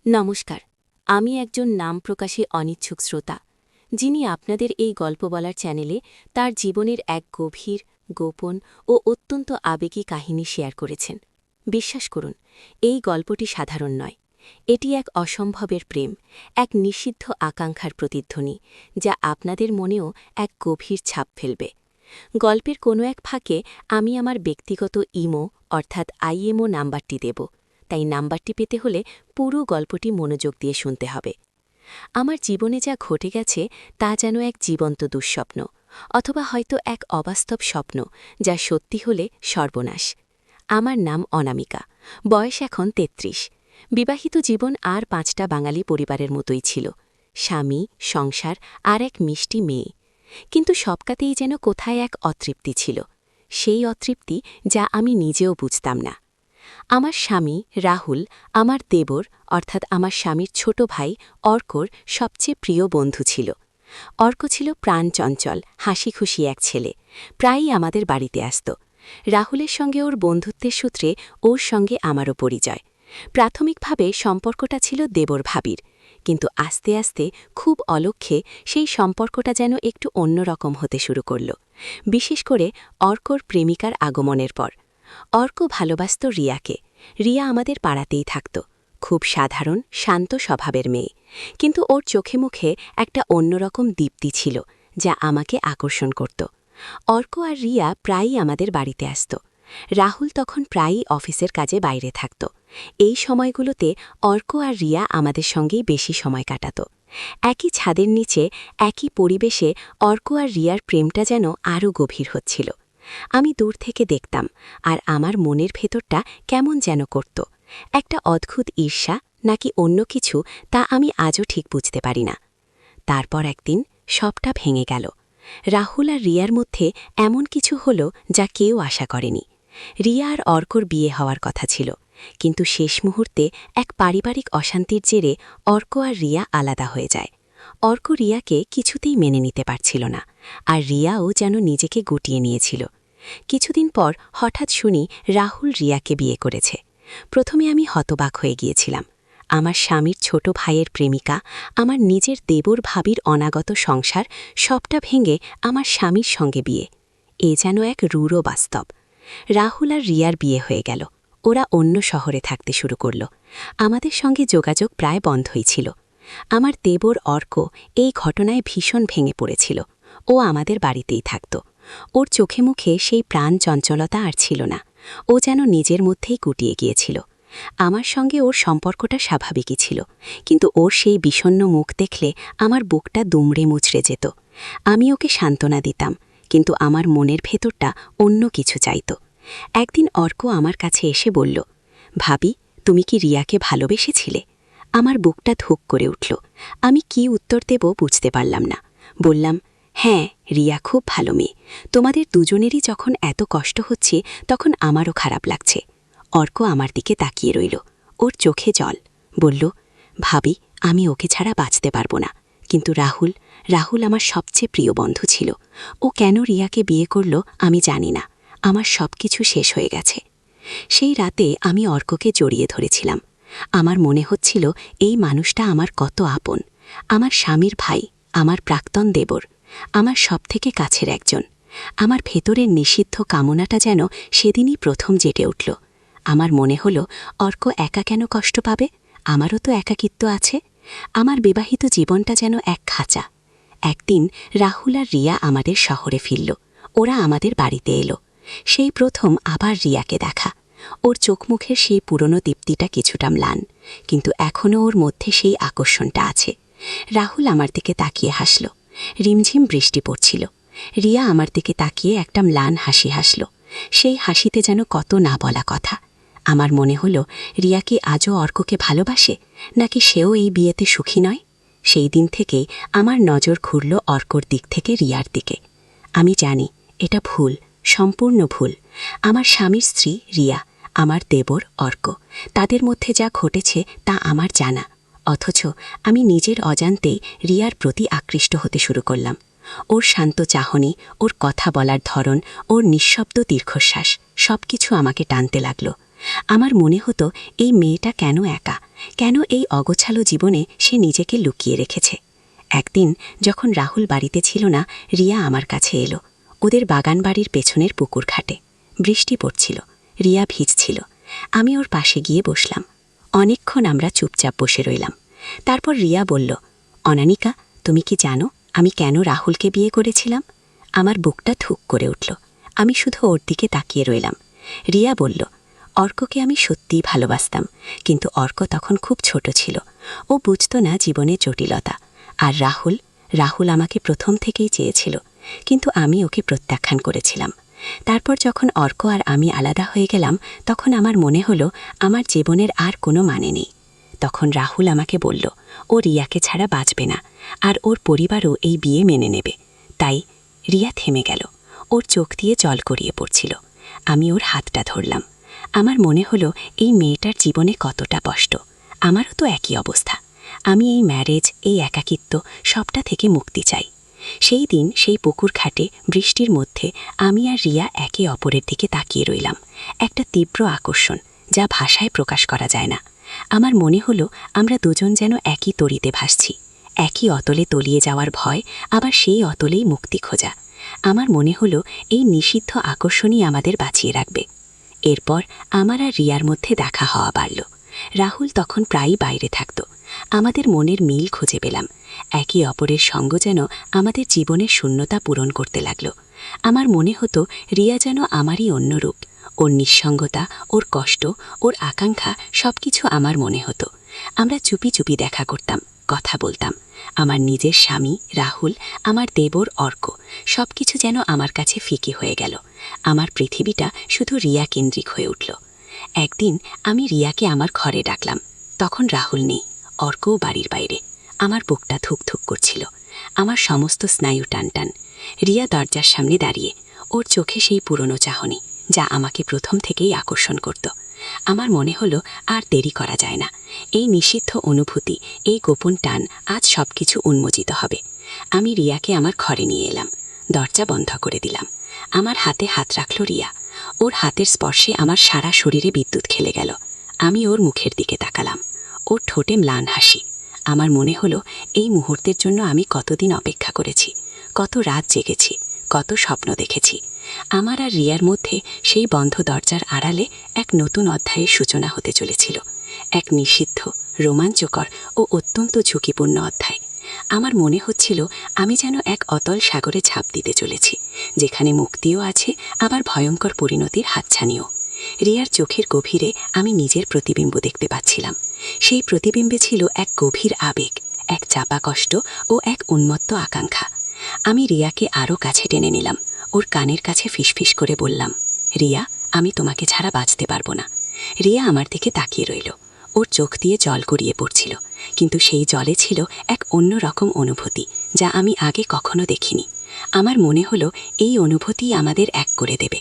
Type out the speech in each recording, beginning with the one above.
নমস্কার। আমি একজন নাম প্রকাশে অনিচ্ছুক শ্রোতা, যিনি আপনাদের এই গল্প বলার চ্যানেলে তার জীবনের এক গভীর, গোপন ও অত্যন্ত আবেগী কাহিনী শেয়ার করেছেন। বিশ্বাস করুন, এই গল্পটি সাধারণ নয়। এটি এক অসম্ভবের প্রেম, এক নিষিদ্ধ আকাঙ্ক্ষার প্রতিধ্বনি, যা আপনাদের মনেও এক গভীর ছাপ ফেলবে। গল্পের কোনো এক ফাঁকে আমি আমার ব্যক্তিগত ইমো অর্থাৎ আইএমও নাম্বারটি দেব, তাই নাম্বারটি পেতে হলে পুরো গল্পটি মনোযোগ দিয়ে শুনতে হবে। আমার জীবনে যা ঘটে গেছে তা যেন এক জীবন্ত দুঃস্বপ্ন, অথবা হয়তো এক অবাস্তব স্বপ্ন যা সত্যি হলে সর্বনাশ। আমার নাম অনামিকা, বয়স এখন ৩৩। বিবাহিত জীবন আর ৫টা বাঙালি পরিবারের মতোই ছিল, স্বামী, সংসার আর এক মিষ্টি মেয়ে। কিন্তু সবকাতেই যেন কোথায় এক অতৃপ্তি ছিল, সেই অতৃপ্তি যা আমি নিজেও বুঝতাম না। আমার স্বামী রাহুল আমার দেবর অর্থাৎ আমার স্বামীর ছোট ভাই অর্কর সবচেয়ে প্রিয় বন্ধু ছিল। অর্ক ছিল প্রাণচঞ্চল, হাসিখুশি এক ছেলে, প্রায়ই আমাদের বাড়িতে আসত। রাহুলের সঙ্গে ওর বন্ধুত্বের সূত্রে ওর সঙ্গে আমারও পরিচয়। প্রাথমিকভাবে সম্পর্কটা ছিল দেবর ভাবির, কিন্তু আস্তে আস্তে খুব অলক্ষ্যে সেই সম্পর্কটা যেন একটু অন্যরকম হতে শুরু করল, বিশেষ করে অর্কর প্রেমিকার আগমনের পর। অর্ক ভালোবাসত রিয়াকে। রিয়া আমাদের পাড়াতেই থাকত, খুব সাধারণ, শান্ত স্বভাবের মেয়ে, কিন্তু ওর চোখে মুখে একটা অন্যরকম দীপ্তি ছিল যা আমাকে আকর্ষণ করত। অর্ক আর রিয়া প্রায়ই আমাদের বাড়িতে আসত। রাহুল তখন প্রায়ই অফিসের কাজে বাইরে থাকত। এই সময়গুলোতে অর্ক আর রিয়া আমাদের সঙ্গেই বেশি সময় কাটাত। একই ছাদের নিচে, একই পরিবেশে অর্ক আর রিয়ার প্রেমটা যেন আরও গভীর হচ্ছিল। আমি দূর থেকে দেখতাম, আর আমার মনের ভেতরটা কেমন যেন করত, একটা অদ্ভুত ঈর্ষা নাকি অন্য কিছু, তা আমি আজও ঠিক বুঝতে পারি না। তারপর একদিন সবটা ভেঙে গেল। রাহুল আর রিয়ার মধ্যে এমন কিছু হলো যা কেউ আশা করেনি। রিয়া আর অর্কর বিয়ে হওয়ার কথা ছিল, কিন্তু শেষ মুহূর্তে এক পারিবারিক অশান্তির জেরে অর্ক আর রিয়া আলাদা হয়ে যায়। অর্ক রিয়াকে কিছুতেই মেনে নিতে পারছিল না, আর রিয়াও যেন নিজেকে গুটিয়ে নিয়েছিল। কিছুদিন পর হঠাৎ শুনি রাহুল রিয়াকে বিয়ে করেছে। প্রথমে আমি হতবাক হয়ে গিয়েছিলাম। আমার স্বামীর ছোট ভাইয়ের প্রেমিকা, আমার নিজের দেবর ভাবির অনাগত সংসার, সবটা ভেঙে আমার স্বামীর সঙ্গে বিয়ে। এ যেন এক রূঢ় বাস্তব। রাহুল আর রিয়ার বিয়ে হয়ে গেল। ওরা অন্য শহরে থাকতে শুরু করল। আমাদের সঙ্গে যোগাযোগ প্রায় বন্ধই ছিল। আমার দেবর অর্ক এই ঘটনায় ভীষণ ভেঙে পড়েছিল। ও আমাদের বাড়িতেই থাকত। ওর চোখে মুখে সেই প্রাণ চঞ্চলতা আর ছিল না। ও যেন নিজের মধ্যেই গুটিয়ে গিয়েছিল। আমার সঙ্গে ওর সম্পর্কটা স্বাভাবিকই ছিল, কিন্তু ওর সেই বিষণ্ণ মুখ দেখলে আমার বুকটা দুমড়ে মুচড়ে যেত। আমি ওকে সান্ত্বনা দিতাম, কিন্তু আমার মনের ভেতরটা অন্য কিছু চাইত। একদিন অর্ক আমার কাছে এসে বলল, ভাবি, তুমি কি রিয়াকে ভালোবেসেছিলে? আমার বুকটা ধুক করে উঠল। আমি কি উত্তর দেব বুঝতে পারলাম না। বললাম, হ্যাঁ, রিয়া খুব ভালো মেয়ে। তোমাদের দুজনেরই যখন এত কষ্ট হচ্ছে, তখন আমারও খারাপ লাগছে। অর্ক আমার দিকে তাকিয়ে রইল, ওর চোখে জল। বলল, ভাবি, আমি ওকে ছাড়া বাঁচতে পারব না। কিন্তু রাহুল আমার সবচেয়ে প্রিয় বন্ধু ছিল। ও কেন রিয়াকে বিয়ে করল আমি জানি না। আমার সব কিছু শেষ হয়ে গেছে। সেই রাতে আমি অর্ককে জড়িয়ে ধরেছিলাম। আমার মনে হচ্ছিল এই মানুষটা আমার কত আপন, আমার স্বামীর ভাই, আমার প্রাক্তন দেবর, আমার সবথেকে কাছের একজন। আমার ভেতরের নিষিদ্ধ কামনাটা যেন সেদিনই প্রথম জেটে উঠল। আমার মনে হল, অর্ক একা কেন কষ্ট পাবে? আমারও তো একাকিত্ব আছে। আমার বিবাহিত জীবনটা যেন এক খাঁচা। একদিন রাহুল আর রিয়া আমাদের শহরে ফিরল। ওরা আমাদের বাড়িতে এলো। সেই প্রথম আবার রিয়াকে দেখা। ওর চোখ মুখের সেই পুরনো দীপ্তিটা কিছুটা ম্লান, কিন্তু এখনও ওর মধ্যে সেই আকর্ষণটা আছে। রাহুল আমার দিকে তাকিয়ে হাসল। রিমঝিম বৃষ্টি পড়ছিল। রিয়া আমার দিকে তাকিয়ে একটা ম্লান হাসি হাসল। সেই হাসিতে যেন কত না বলা কথা। আমার মনে হল, রিয়া কি আজও অর্ককে ভালোবাসে, নাকি সেও এই বিয়েতে সুখী নয়? সেই দিন থেকেই আমার নজর ঘুরল অর্কর দিক থেকে রিয়ার দিকে। আমি জানি এটা ভুল, সম্পূর্ণ ভুল। আমার স্বামীর স্ত্রী রিয়া, আমার দেবর অর্ক, তাদের মধ্যে যা ঘটেছে তা আমার জানা। অথচ আমি নিজের অজান্তেই রিয়ার প্রতি আকৃষ্ট হতে শুরু করলাম। ওর শান্ত চাহনি, ওর কথা বলার ধরন, ওর নিঃশব্দ দীর্ঘশ্বাস, সবকিছু আমাকে টানতে লাগল। আমার মনে হতো এই মেয়েটা কেন একা, কেন এই অগোছালো জীবনে সে নিজেকে লুকিয়ে রেখেছে। একদিন যখন রাহুল বাড়িতে ছিল না, রিয়া আমার কাছে এলো। ওদের বাগান বাড়ির পেছনের পুকুর ঘাটে বৃষ্টি পড়ছিল, রিয়া ভিজছিল। আমি ওর পাশে গিয়ে বসলাম। অনেকক্ষণ আমরা চুপচাপ বসে রইলাম। তারপর রিয়া বলল, অনামিকা, তুমি কি জানো আমি কেন রাহুলকে বিয়ে করেছিলাম? আমার বুকটা থুক করে উঠল। আমি শুধু ওর দিকে তাকিয়ে রইলাম। রিয়া বলল, অর্ককে আমি সত্যিই ভালোবাসতাম, কিন্তু অর্ক তখন খুব ছোট ছিল। ও বুঝত না জীবনের জটিলতা। আর রাহুল আমাকে প্রথম থেকেই চেয়েছিল, কিন্তু আমি ওকে প্রত্যাখ্যান করেছিলাম। তারপর যখন অর্ক আর আমি আলাদা হয়ে গেলাম, তখন আমার মনে হলো আমার জীবনের আর কোনো মানে নেই। তখন রাহুল আমাকে বলল, ও রিয়াকে ছাড়া বাঁচবে না, আর ওর পরিবারও এই বিয়ে মেনে নেবে। তাই রিয়া থেমে গেল। ওর চোখ দিয়ে জল গড়িয়ে পড়ছিল। আমি ওর হাতটা ধরলাম। আমার মনে হলো এই মেয়েটার জীবনে কতটা কষ্ট। আমারও তো একই অবস্থা। আমি এই ম্যারেজ, এই একাকিত্ব সবটা থেকে মুক্তি চাই। সেই দিন সেই পুকুর ঘাটে বৃষ্টির মধ্যে আমি আর রিয়া একে অপরের দিকে তাকিয়ে রইলাম। একটা তীব্র আকর্ষণ, যা ভাষায় প্রকাশ করা যায় না। আমার মনে হলো আমরা দুজন যেন একই তরিতে ভাসছি, একই অতলে তলিয়ে যাওয়ার ভয়, আবার সেই অতলেই মুক্তি খোঁজা। আমার মনে হলো এই নিষিদ্ধ আকর্ষণই আমাদের বাঁচিয়ে রাখবে। এরপর আমার আর রিয়ার মধ্যে দেখা হওয়া বাড়ল। রাহুল তখন প্রায়ই বাইরে থাকত। আমাদের মনের মিল খুঁজে পেলাম। একে অপরের সঙ্গ যেন আমাদের জীবনের শূন্যতা পূরণ করতে লাগল। আমার মনে হতো রিয়া যেন আমারই অন্য রূপ। ওর নিঃসঙ্গতা, ওর কষ্ট, ওর আকাঙ্ক্ষা সবকিছু আমার মনে হতো। আমরা চুপি চুপি দেখা করতাম, কথা বলতাম। আমার নিজের স্বামী রাহুল, আমার দেবর অর্ক, সবকিছু যেন আমার কাছে ফিকে হয়ে গেল। আমার পৃথিবীটা শুধু রিয়া কেন্দ্রিক হয়ে উঠল। একদিন আমি রিয়াকে আমার ঘরে ডাকলাম। তখন রাহুল নেই, অর্কও বাড়ির বাইরে। আমার বুকটা ধুকধুক করছিল, আমার সমস্ত স্নায়ু টানটান। রিয়া দরজার সামনে দাঁড়িয়ে, ওর চোখে সেই পুরনো চাহনি, যা আমাকে প্রথম থেকেই আকর্ষণ করত। আমার মনে হলো আর দেরি করা যায় না। এই নিষিদ্ধ অনুভূতি, এই গোপন টান, আজ সবকিছু উন্মোচিত হবে। আমি রিয়াকে আমার ঘরে নিয়ে এলাম, দরজা বন্ধ করে দিলাম। আমার হাতে হাত রাখল রিয়া। ওর হাতের স্পর্শে আমার সারা শরীরে বিদ্যুৎ খেলে গেল। আমি ওর মুখের দিকে তাকালাম। ওর ঠোঁটে ম্লান হাসি। আমার মনে হলো এই মুহূর্তের জন্য আমি কতদিন অপেক্ষা করেছি, কত রাত জেগেছি, কত স্বপ্ন দেখেছি। আমার আর রিয়ার মধ্যে সেই বন্ধ দরজার আড়ালে এক নতুন অধ্যায়ের সূচনা হতে চলেছিল। এক নিষিদ্ধ, রোমাঞ্চকর ও অত্যন্ত ঝুঁকিপূর্ণ অধ্যায়। আমার মনে হচ্ছিল আমি যেন এক অতল সাগরে ঝাঁপ দিতে চলেছি, যেখানে মুক্তিও আছে, আবার ভয়ঙ্কর পরিণতির হাতছানিও। রিয়ার চোখের গভীরে আমি নিজের প্রতিবিম্ব দেখতে পাচ্ছিলাম। সেই প্রতিবিম্বে ছিল এক গভীর আবেগ, এক চাপা কষ্ট ও এক উন্মত্ত আকাঙ্ক্ষা। আমি রিয়াকে আরও কাছে টেনে নিলাম। ওর কানের কাছে ফিসফিস করে বললাম, রিয়া, আমি তোমাকে ছাড়া বাঁচতে পারবো না। রিয়া আমার দিকে তাকিয়ে রইল। ওর চোখ দিয়ে জল গড়িয়ে পড়ছিল, কিন্তু সেই জলে ছিল এক অন্যরকম অনুভূতি, যা আমি আগে কখনো দেখিনি। আমার মনে হলো এই অনুভূতি আমাদের এক করে দেবে।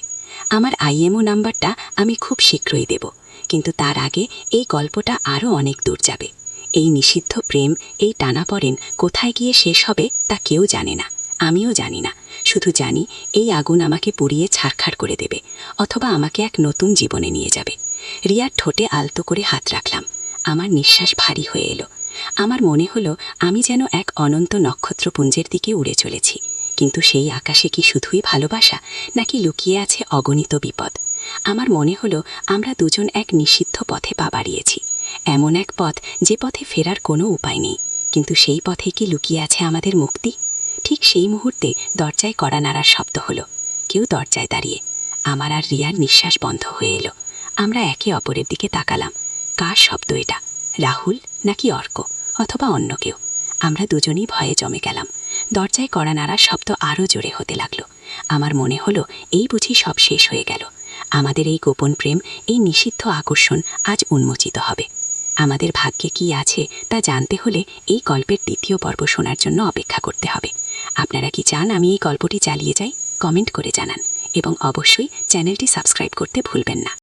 আমার আইএমও নাম্বারটা আমি খুব শীঘ্রই দেব, কিন্তু তার আগে এই গল্পটা আরও অনেক দূর যাবে। এই নিষিদ্ধ প্রেম, এই টানাপড়েন কোথায় গিয়ে শেষ হবে তা কেউ জানে না, আমিও জানি না। শুধু জানি এই আগুন আমাকে পুড়িয়ে ছারখার করে দেবে, অথবা আমাকে এক নতুন জীবনে নিয়ে যাবে। রিয়ার ঠোঁটে আলতো করে হাত রাখলাম। আমার নিঃশ্বাস ভারী হয়ে এলো। আমার মনে হলো আমি যেন এক অনন্ত নক্ষত্রপুঞ্জের দিকে উড়ে চলেছি। কিন্তু সেই আকাশে কি শুধুই ভালোবাসা, নাকি লুকিয়ে আছে অগণিত বিপদ? আমার মনে হলো আমরা দুজন এক নিষিদ্ধ পথে পা বাড়িয়েছি, এমন এক পথ যে পথে ফেরার কোনো উপায় নেই। কিন্তু সেই পথে কি লুকিয়ে আছে আমাদের মুক্তি? ঠিক সেই মুহূর্তে দরজায় কড়া নাড়ার শব্দ হলো। কেউ দরজায় দাঁড়িয়ে। আমার আর রিয়ার নিঃশ্বাস বন্ধ হয়ে এলো। আমরা একে অপরের দিকে তাকালাম। কার শব্দ এটা? রাহুল নাকি অর্ক, অথবা অন্য কেউ? আমরা দুজনেই ভয়ে জমে গেলাম। দরজায় কড়া নাড়ার শব্দ আরও জোরে হতে লাগলো। আমার মনে হলো এই বুঝি সব শেষ হয়ে গেল। আমাদের এই গোপন প্রেম, এই নিষিদ্ধ আকর্ষণ আজ উন্মোচিত হবে। আমাদের ভাগ্যে কি আছে তা জানতে হলে এই গল্পের দ্বিতীয় পর্ব শোনার জন্য অপেক্ষা করতে হবে। আপনারা কি চান আমি এই গল্পটি চালিয়ে যাই? কমেন্ট করে জানান, এবং অবশ্যই চ্যানেলটি সাবস্ক্রাইব করতে ভুলবেন না।